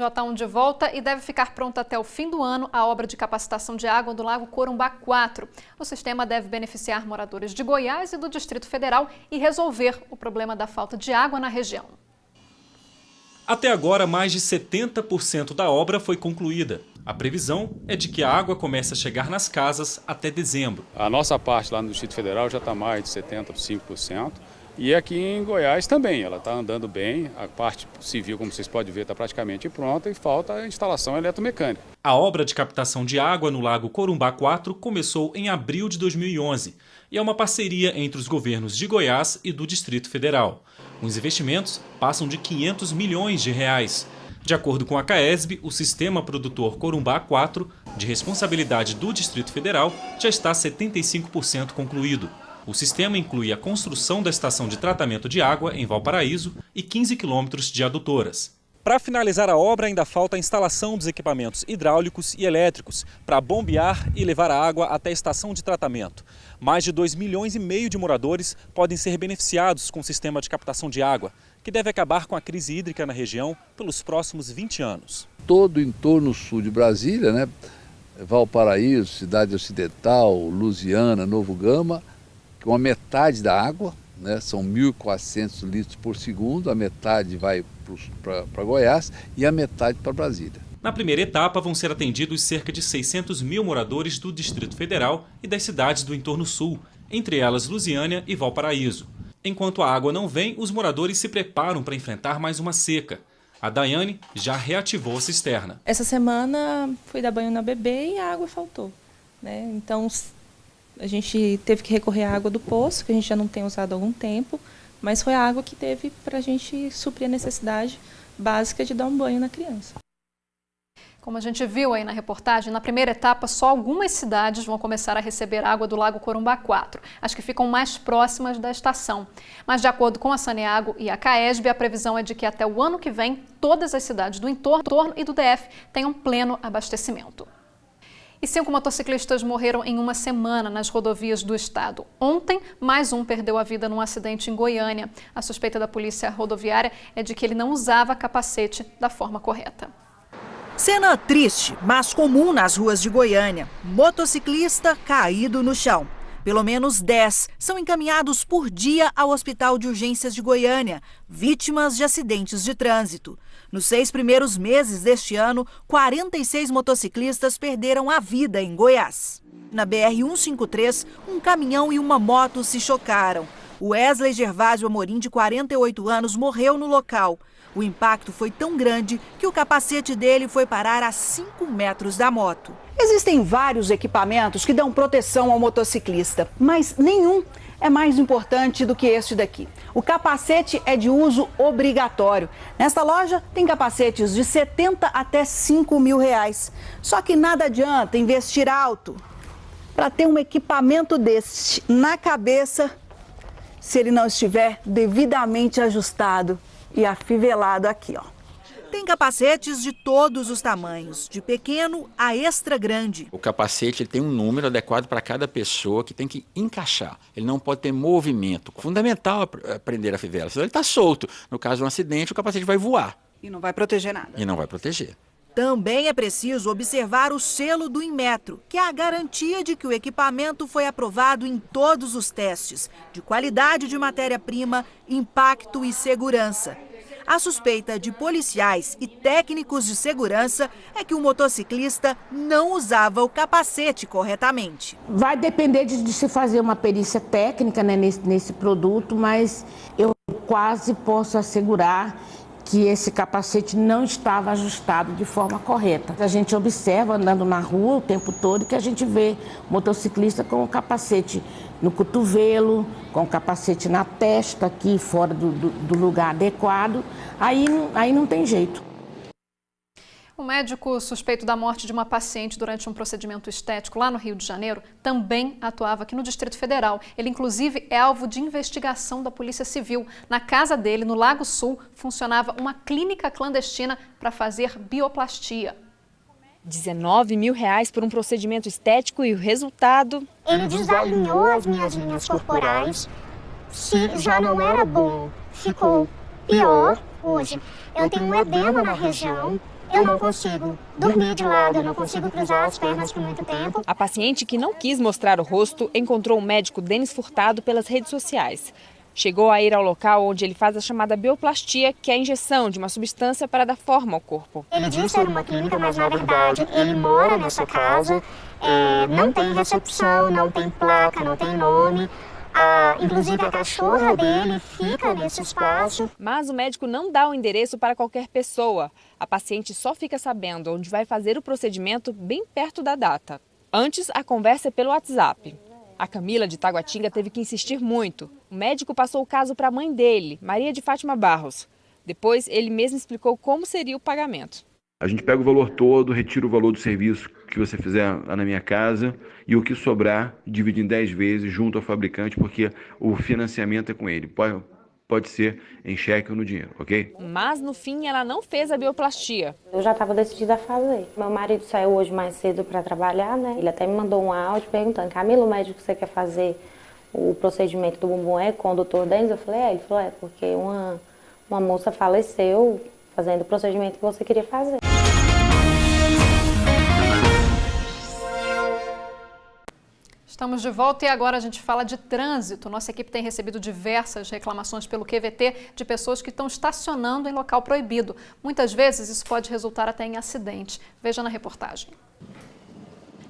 J1 de volta e deve ficar pronta até o fim do ano a obra de capacitação de água do Lago Corumbá 4. O sistema deve beneficiar moradores de Goiás e do Distrito Federal e resolver o problema da falta de água na região. Até agora, mais de 70% da obra foi concluída. A previsão é de que a água comece a chegar nas casas até dezembro. A nossa parte lá no Distrito Federal já está mais de 75%. E aqui em Goiás também, ela está andando bem. A parte civil, como vocês podem ver, está praticamente pronta e falta a instalação eletromecânica. A obra de captação de água no Lago Corumbá 4 começou em abril de 2011 e é uma parceria entre os governos de Goiás e do Distrito Federal. Os investimentos passam de 500 milhões de reais. De acordo com a CAESB, o sistema produtor Corumbá 4, de responsabilidade do Distrito Federal, já está 75% concluído. O sistema inclui a construção da estação de tratamento de água em Valparaíso e 15 quilômetros de adutoras. Para finalizar a obra, ainda falta a instalação dos equipamentos hidráulicos e elétricos para bombear e levar a água até a estação de tratamento. Mais de 2,5 milhões de moradores podem ser beneficiados com o sistema de captação de água, que deve acabar com a crise hídrica na região pelos próximos 20 anos. Todo o entorno sul de Brasília, né? Valparaíso, Cidade Ocidental, Lusiana, Novo Gama, com a metade da água, né? São 1.400 litros por segundo, a metade vai para Goiás e a metade para Brasília. Na primeira etapa vão ser atendidos cerca de 600 mil moradores do Distrito Federal e das cidades do entorno sul, entre elas Lusiânia e Valparaíso. Enquanto a água não vem, os moradores se preparam para enfrentar mais uma seca. A Daiane já reativou a cisterna. Essa semana fui dar banho na bebê e a água faltou, né? Então a gente teve que recorrer à água do poço, que a gente já não tem usado há algum tempo, mas foi a água que teve para a gente suprir a necessidade básica de dar um banho na criança. Como a gente viu aí na reportagem, na primeira etapa só algumas cidades vão começar a receber água do Lago Corumbá 4, as que ficam mais próximas da estação. Mas de acordo com a Saneago e a CAESB, a previsão é de que até o ano que vem todas as cidades do entorno e do DF tenham pleno abastecimento. E 5 motociclistas morreram em uma semana nas rodovias do estado. Ontem, mais um perdeu a vida num acidente em Goiânia. A suspeita da polícia rodoviária é de que ele não usava capacete da forma correta. Cena triste, mas comum nas ruas de Goiânia. Motociclista caído no chão. Pelo menos 10 são encaminhados por dia ao Hospital de Urgências de Goiânia, vítimas de acidentes de trânsito. Nos 6 primeiros meses deste ano, 46 motociclistas perderam a vida em Goiás. Na BR-153, um caminhão e uma moto se chocaram. O Wesley Gervásio Amorim, de 48 anos, morreu no local. O impacto foi tão grande que o capacete dele foi parar a 5 metros da moto. Existem vários equipamentos que dão proteção ao motociclista, mas nenhum é mais importante do que este daqui. O capacete é de uso obrigatório. Nesta loja tem capacetes de 70 até 5 mil reais. Só que nada adianta investir alto para ter um equipamento deste na cabeça se ele não estiver devidamente ajustado e afivelado aqui, ó. Tem capacetes de todos os tamanhos, de pequeno a extra grande. O capacete ele tem um número adequado para cada pessoa que tem que encaixar. Ele não pode ter movimento. Fundamental aprender a fivela, senão ele está solto. No caso de um acidente, o capacete vai voar. E não vai proteger nada. E não vai proteger. Também é preciso observar o selo do Inmetro, que é a garantia de que o equipamento foi aprovado em todos os testes, de qualidade de matéria-prima, impacto e segurança. A suspeita de policiais e técnicos de segurança é que o motociclista não usava o capacete corretamente. Vai depender de se fazer uma perícia técnica, né, nesse produto, mas eu quase posso assegurar que esse capacete não estava ajustado de forma correta. A gente observa andando na rua o tempo todo que a gente vê motociclista com o capacete no cotovelo, com o capacete na testa, aqui fora do lugar adequado, aí não tem jeito. O médico suspeito da morte de uma paciente durante um procedimento estético lá no Rio de Janeiro também atuava aqui no Distrito Federal. Ele, inclusive, é alvo de investigação da Polícia Civil. Na casa dele, no Lago Sul, funcionava uma clínica clandestina para fazer bioplastia. 19 mil reais por um procedimento estético e o resultado... Ele desalinhou as minhas linhas corporais. Se já não era bom, ficou pior. Hoje eu tenho um edema na região, eu não consigo dormir de lado, eu não consigo cruzar as pernas por muito tempo. A paciente que não quis mostrar o rosto encontrou o médico Denis Furtado pelas redes sociais. Chegou a ir ao local onde ele faz a chamada bioplastia, que é a injeção de uma substância para dar forma ao corpo. Ele disse ser uma clínica, mas na verdade ele mora nessa casa, não tem recepção, não tem placa, não tem nome. Inclusive a cachorra dele fica nesse espaço. Mas o médico não dá o endereço para qualquer pessoa. A paciente só fica sabendo onde vai fazer o procedimento bem perto da data. Antes, a conversa é pelo WhatsApp. A Camila de Taguatinga teve que insistir muito. O médico passou o caso para a mãe dele, Maria de Fátima Barros. Depois, ele mesmo explicou como seria o pagamento. A gente pega o valor todo, retira o valor do serviço que você fizer lá na minha casa e o que sobrar divide em 10 vezes junto ao fabricante, porque o financiamento é com ele. Pode ser em cheque ou no dinheiro, ok? Mas no fim ela não fez a bioplastia. Eu já estava decidida a fazer. Meu marido saiu hoje mais cedo para trabalhar, né? Ele até me mandou um áudio perguntando: Camila, o médico que você quer fazer o procedimento do bumbum é com o doutor Denis? Eu falei: ele falou: porque uma moça faleceu fazendo o procedimento que você queria fazer. Estamos de volta e agora a gente fala de trânsito. Nossa equipe tem recebido diversas reclamações pelo QVT de pessoas que estão estacionando em local proibido. Muitas vezes isso pode resultar até em acidente. Veja na reportagem.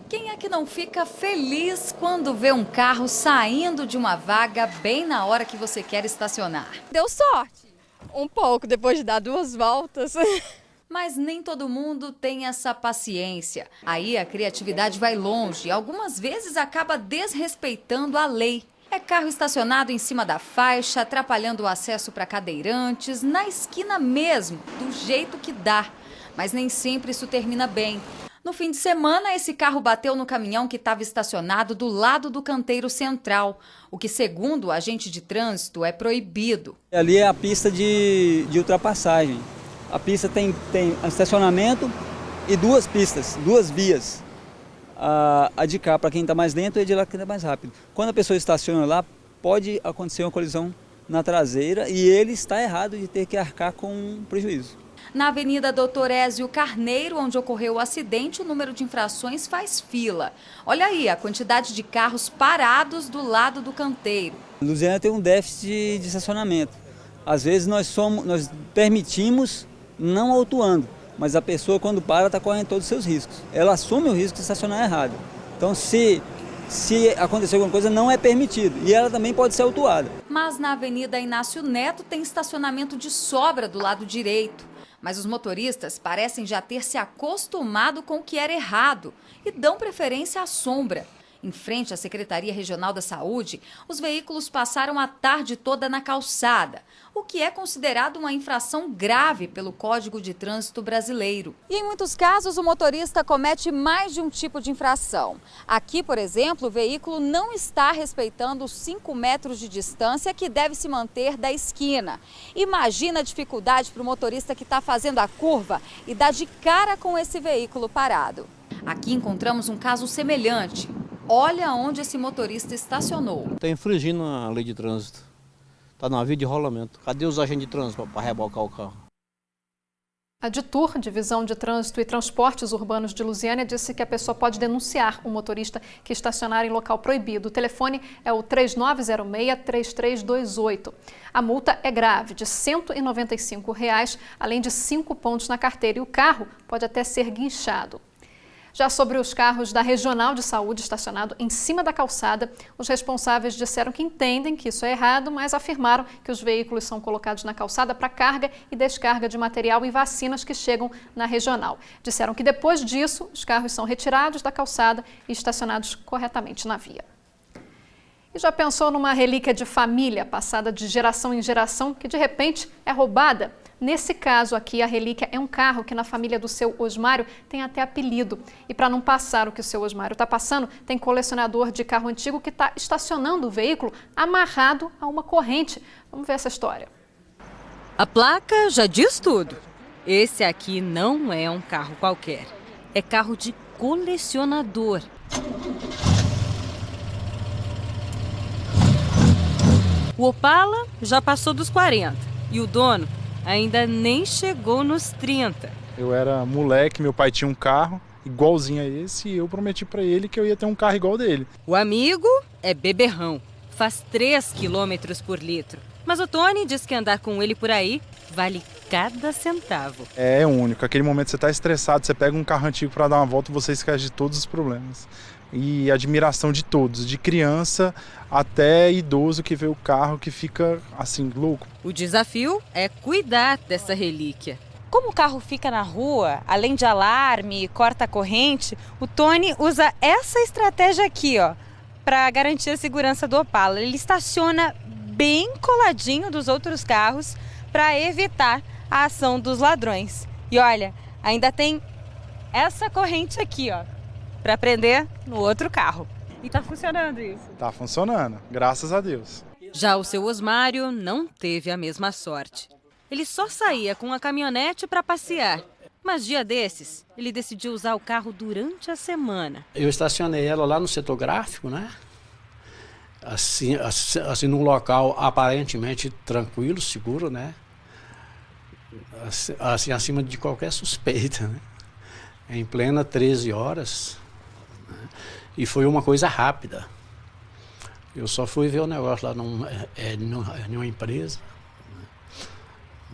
Quem é que não fica feliz quando vê um carro saindo de uma vaga bem na hora que você quer estacionar? Deu sorte. Um pouco, depois de dar 2 voltas. Mas nem todo mundo tem essa paciência. Aí a criatividade vai longe e algumas vezes acaba desrespeitando a lei. É carro estacionado em cima da faixa, atrapalhando o acesso para cadeirantes, na esquina mesmo, do jeito que dá. Mas nem sempre isso termina bem. No fim de semana, esse carro bateu no caminhão que estava estacionado do lado do canteiro central, o que, segundo o agente de trânsito, é proibido. Ali é a pista de ultrapassagem. A pista tem estacionamento e 2 pistas, 2 vias. A de cá para quem está mais lento e a de lá para quem está mais rápido. Quando a pessoa estaciona lá, pode acontecer uma colisão na traseira e ele está errado de ter que arcar com um prejuízo. Na Avenida Doutor Ézio Carneiro, onde ocorreu o acidente, o número de infrações faz fila. Olha aí a quantidade de carros parados do lado do canteiro. Lusiana tem um déficit de estacionamento. Às vezes nós permitimos não autuando, mas a pessoa quando para está correndo todos os seus riscos. Ela assume o risco de estacionar errado. Então se acontecer alguma coisa não é permitido e ela também pode ser autuada. Mas na Avenida Inácio Neto tem estacionamento de sobra do lado direito. Mas os motoristas parecem já ter se acostumado com o que era errado e dão preferência à sombra. Em frente à Secretaria Regional da Saúde, os veículos passaram a tarde toda na calçada, o que é considerado uma infração grave pelo Código de Trânsito Brasileiro. E em muitos casos, o motorista comete mais de um tipo de infração. Aqui, por exemplo, o veículo não está respeitando os 5 metros de distância que deve se manter da esquina. Imagina a dificuldade para o motorista que está fazendo a curva e dá de cara com esse veículo parado. Aqui encontramos um caso semelhante. Olha onde esse motorista estacionou. Está infringindo a lei de trânsito. Está numa via de rolamento. Cadê os agentes de trânsito para rebocar o carro? A DITUR, Divisão de Trânsito e Transportes Urbanos de Lusiânia, disse que a pessoa pode denunciar o motorista que estacionar em local proibido. O telefone é o 3906-3328. A multa é grave, de R$ 195, além de 5 pontos na carteira, e o carro pode até ser guinchado. Já sobre os carros da Regional de Saúde estacionados em cima da calçada, os responsáveis disseram que entendem que isso é errado, mas afirmaram que os veículos são colocados na calçada para carga e descarga de material e vacinas que chegam na Regional. Disseram que depois disso, os carros são retirados da calçada e estacionados corretamente na via. E já pensou numa relíquia de família passada de geração em geração que de repente é roubada? Nesse caso aqui, a relíquia é um carro que na família do seu Osmário tem até apelido. E para não passar o que o seu Osmário está passando, tem colecionador de carro antigo que está estacionando o veículo amarrado a uma corrente. Vamos ver essa história. A placa já diz tudo. Esse aqui não é um carro qualquer. É carro de colecionador. O Opala já passou dos 40 e o dono ainda nem chegou nos 30. Eu era moleque, meu pai tinha um carro igualzinho a esse e eu prometi para ele que eu ia ter um carro igual dele. O amigo é beberrão, faz 3 km por litro. Mas o Tony diz que andar com ele por aí vale cada centavo. É único, aquele momento que você está estressado, você pega um carro antigo para dar uma volta e você esquece de todos os problemas. E admiração de todos, de criança até idoso que vê o carro que fica assim, louco. O desafio é cuidar dessa relíquia. Como o carro fica na rua, além de alarme e corta-corrente, o Tony usa essa estratégia aqui, ó, para garantir a segurança do Opala. Ele estaciona bem coladinho dos outros carros para evitar a ação dos ladrões. E olha, ainda tem essa corrente aqui, ó, para prender no outro carro. E tá funcionando isso? Tá funcionando, graças a Deus. Já o seu Osmário não teve a mesma sorte. Ele só saía com a caminhonete para passear. Mas dia desses, ele decidiu usar o carro durante a semana. Eu estacionei ela lá no setor gráfico, né? Assim num local aparentemente tranquilo, seguro, né? Assim, acima de qualquer suspeita, né? Em plena 13 horas. Né? E foi uma coisa rápida. Eu só fui ver o negócio lá numa empresa. Né?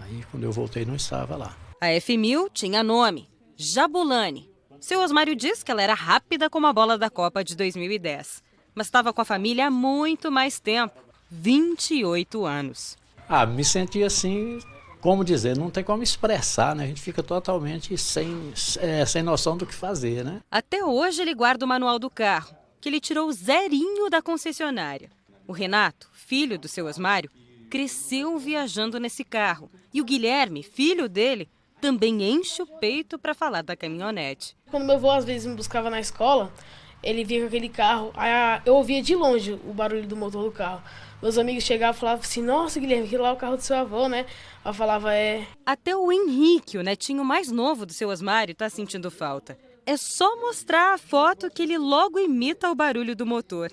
Aí, quando eu voltei, não estava lá. A F1000 tinha nome, Jabulani. Seu Osmário diz que ela era rápida como a bola da Copa de 2010. Mas estava com a família há muito mais tempo, 28 anos. Me senti assim, como dizer, não tem como expressar, né? A gente fica totalmente sem noção do que fazer, né? Até hoje ele guarda o manual do carro, que ele tirou zerinho da concessionária. O Renato, filho do seu Osmário, cresceu viajando nesse carro. E o Guilherme, filho dele, também enche o peito para falar da caminhonete. Quando meu avô às vezes me buscava na escola, ele via com aquele carro, aí eu ouvia de longe o barulho do motor do carro. Meus amigos chegavam e falavam assim, nossa, Guilherme, aquele lá é o carro do seu avô, né? Eu falava, é... Até o Henrique, o netinho mais novo do seu Osmário, tá sentindo falta. É só mostrar a foto que ele logo imita o barulho do motor.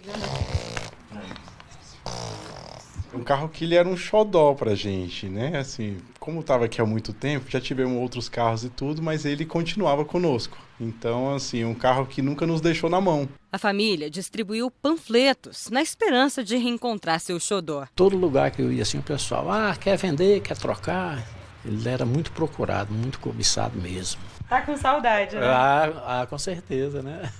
Um carro que ele era um xodó pra gente, né? Assim, como estava aqui há muito tempo, já tivemos outros carros e tudo, mas ele continuava conosco. Então, assim, um carro que nunca nos deixou na mão. A família distribuiu panfletos na esperança de reencontrar seu xodó. Todo lugar que eu ia, assim, o pessoal, quer vender, quer trocar. Ele era muito procurado, muito cobiçado mesmo. Tá com saudade, né? Com certeza, né?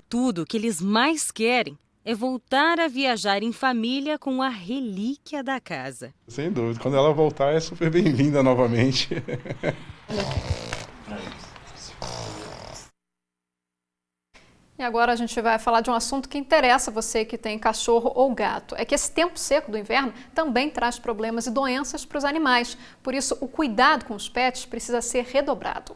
Tudo que eles mais querem é voltar a viajar em família com a relíquia da casa. Sem dúvida, quando ela voltar é super bem-vinda novamente. E agora a gente vai falar de um assunto que interessa você que tem cachorro ou gato. É que esse tempo seco do inverno também traz problemas e doenças para os animais. Por isso, o cuidado com os pets precisa ser redobrado.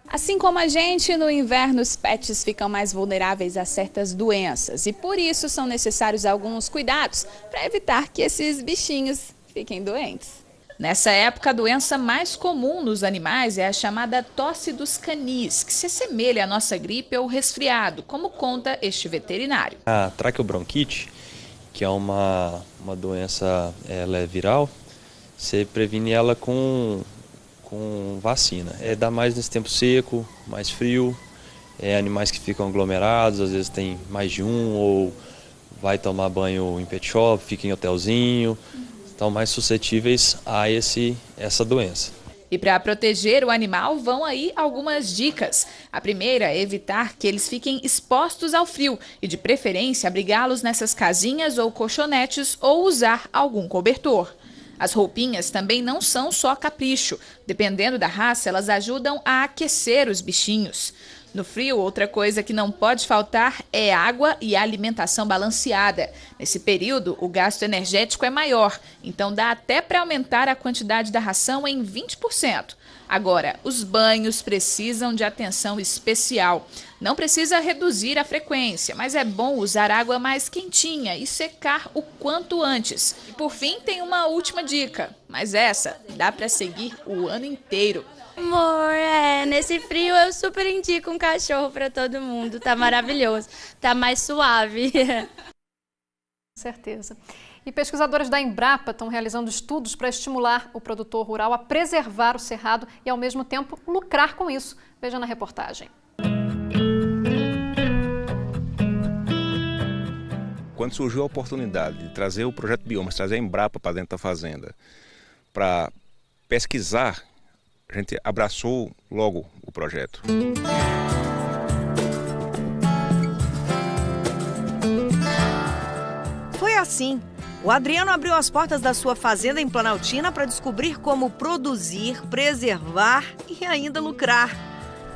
Assim como a gente, no inverno os pets ficam mais vulneráveis a certas doenças e por isso são necessários alguns cuidados para evitar que esses bichinhos fiquem doentes. Nessa época, a doença mais comum nos animais é a chamada tosse dos canis, que se assemelha à nossa gripe ou resfriado, como conta este veterinário. A traqueobronquite, que é uma doença viral, você previne ela com vacina. Dá mais nesse tempo seco, mais frio, animais que ficam aglomerados, às vezes tem mais de um, ou vai tomar banho em pet shop, fica em hotelzinho, estão mais suscetíveis a essa doença. E para proteger o animal, vão aí algumas dicas. A primeira é evitar que eles fiquem expostos ao frio e, de preferência, abrigá-los nessas casinhas ou colchonetes ou usar algum cobertor. As roupinhas também não são só capricho. Dependendo da raça, elas ajudam a aquecer os bichinhos. No frio, outra coisa que não pode faltar é água e alimentação balanceada. Nesse período, o gasto energético é maior, então dá até para aumentar a quantidade da ração em 20%. Agora, os banhos precisam de atenção especial. Não precisa reduzir a frequência, mas é bom usar água mais quentinha e secar o quanto antes. E por fim, tem uma última dica, mas essa dá para seguir o ano inteiro. Amor, nesse frio eu super indico um cachorro para todo mundo, tá maravilhoso, tá mais suave. Com certeza. E pesquisadores da Embrapa estão realizando estudos para estimular o produtor rural a preservar o cerrado e, ao mesmo tempo, lucrar com isso. Veja na reportagem. Quando surgiu a oportunidade de trazer o projeto Biomas, trazer a Embrapa para dentro da fazenda, para pesquisar, a gente abraçou logo o projeto. Foi assim. O Adriano abriu as portas da sua fazenda em Planaltina para descobrir como produzir, preservar e ainda lucrar.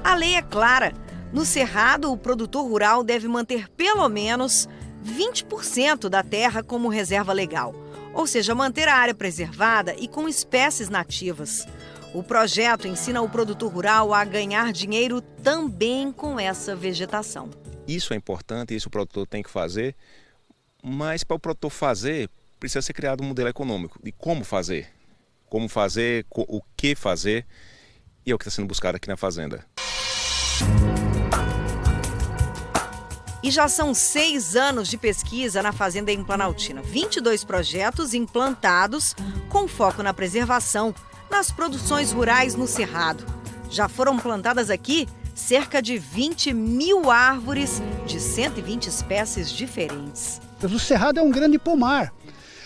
A lei é clara. No Cerrado, o produtor rural deve manter pelo menos 20% da terra como reserva legal, ou seja, manter a área preservada e com espécies nativas. O projeto ensina o produtor rural a ganhar dinheiro também com essa vegetação. Isso é importante, isso o produtor tem que fazer, mas para o produtor fazer, precisa ser criado um modelo econômico de como fazer, o que fazer, e é o que está sendo buscado aqui na fazenda. E já são 6 anos de pesquisa na fazenda em Planaltina. 22 projetos implantados com foco na preservação, nas produções rurais no Cerrado. Já foram plantadas aqui cerca de 20 mil árvores de 120 espécies diferentes. O Cerrado é um grande pomar.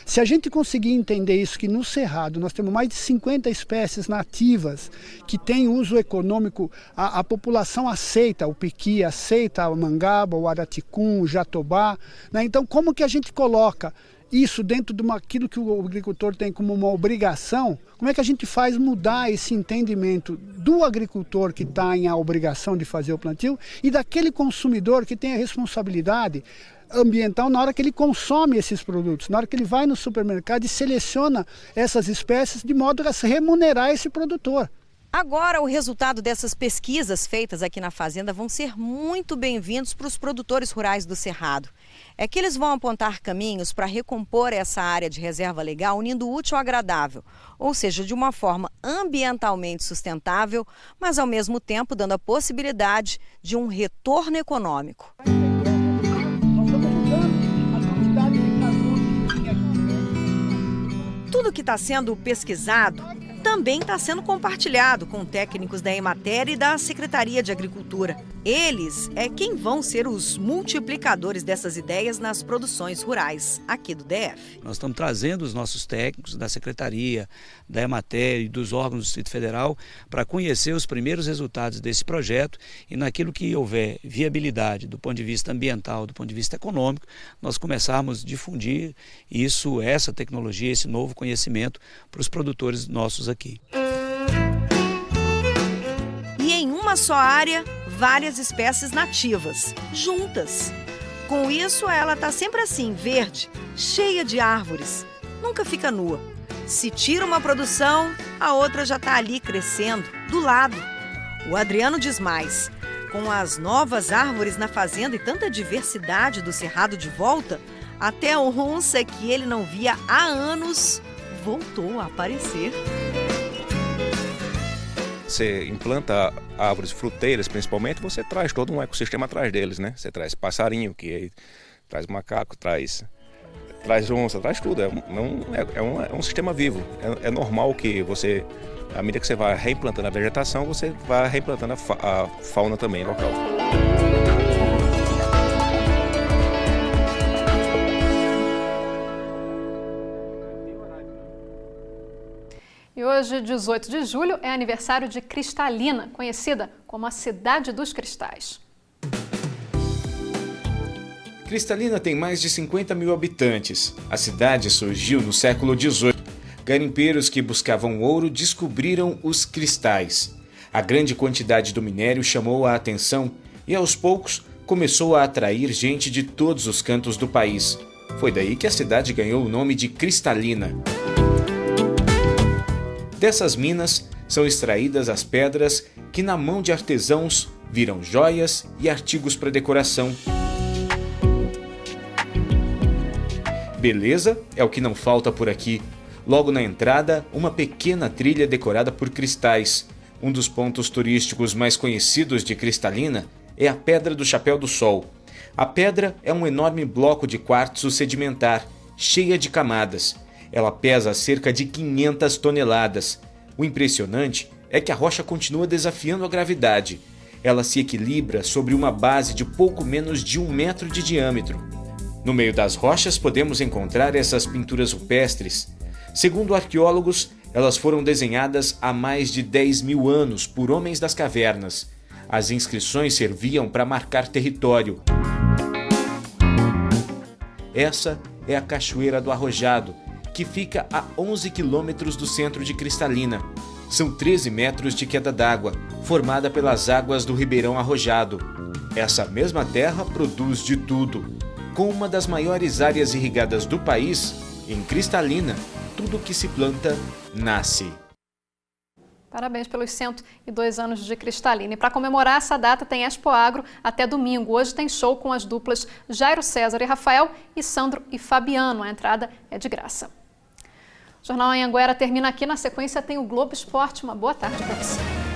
Se a gente conseguir entender isso, que no Cerrado nós temos mais de 50 espécies nativas que têm uso econômico, a população aceita o piqui, aceita a mangaba, o araticum, o jatobá, né? Então como que a gente coloca isso dentro de aquilo que o agricultor tem como uma obrigação? Como é que a gente faz mudar esse entendimento do agricultor que está em a obrigação de fazer o plantio e daquele consumidor que tem a responsabilidade ambiental na hora que ele consome esses produtos, na hora que ele vai no supermercado e seleciona essas espécies de modo a remunerar esse produtor. Agora, o resultado dessas pesquisas feitas aqui na fazenda vão ser muito bem-vindos para os produtores rurais do Cerrado. É que eles vão apontar caminhos para recompor essa área de reserva legal, unindo o útil ao agradável, ou seja, de uma forma ambientalmente sustentável, mas ao mesmo tempo dando a possibilidade de um retorno econômico. Tudo que está sendo pesquisado também está sendo compartilhado com técnicos da Emater e da Secretaria de Agricultura. Eles é quem vão ser os multiplicadores dessas ideias nas produções rurais aqui do DF. Nós estamos trazendo os nossos técnicos da Secretaria, da Emater e dos órgãos do Distrito Federal para conhecer os primeiros resultados desse projeto e naquilo que houver viabilidade do ponto de vista ambiental, do ponto de vista econômico, nós começarmos a difundir essa tecnologia, esse novo conhecimento para os produtores nossos aqui. E em uma só área, várias espécies nativas, juntas. Com isso, ela está sempre assim, verde, cheia de árvores, nunca fica nua. Se tira uma produção, a outra já está ali crescendo, do lado. O Adriano diz mais. Com as novas árvores na fazenda e tanta diversidade do Cerrado de volta, até a onça que ele não via há anos voltou a aparecer. Você implanta árvores fruteiras, principalmente, você traz todo um ecossistema atrás deles, né? Você traz passarinho, traz macaco, traz onça, traz tudo. É um sistema vivo. É normal que você, à medida que você vai reimplantando a vegetação, você vai reimplantando a fauna também local. E hoje, 18 de julho, é aniversário de Cristalina, conhecida como a Cidade dos Cristais. Cristalina tem mais de 50 mil habitantes. A cidade surgiu no século XVIII. Garimpeiros que buscavam ouro descobriram os cristais. A grande quantidade do minério chamou a atenção e, aos poucos, começou a atrair gente de todos os cantos do país. Foi daí que a cidade ganhou o nome de Cristalina. Dessas minas são extraídas as pedras que, na mão de artesãos, viram joias e artigos para decoração. Beleza é o que não falta por aqui. Logo na entrada, uma pequena trilha decorada por cristais. Um dos pontos turísticos mais conhecidos de Cristalina é a Pedra do Chapéu do Sol. A pedra é um enorme bloco de quartzo sedimentar, cheia de camadas. Ela pesa cerca de 500 toneladas. O impressionante é que a rocha continua desafiando a gravidade. Ela se equilibra sobre uma base de pouco menos de 1 metro de diâmetro. No meio das rochas podemos encontrar essas pinturas rupestres. Segundo arqueólogos, elas foram desenhadas há mais de 10 mil anos por homens das cavernas. As inscrições serviam para marcar território. Essa é a Cachoeira do Arrojado, que fica a 11 quilômetros do centro de Cristalina. São 13 metros de queda d'água, formada pelas águas do Ribeirão Arrojado. Essa mesma terra produz de tudo. Com uma das maiores áreas irrigadas do país, em Cristalina, tudo que se planta, nasce. Parabéns pelos 102 anos de Cristalina. E para comemorar essa data tem Expo Agro até domingo. Hoje tem show com as duplas Jairo César e Rafael e Sandro e Fabiano. A entrada é de graça. O Jornal Anhanguera termina aqui. Na sequência tem o Globo Esporte. Uma boa tarde para você.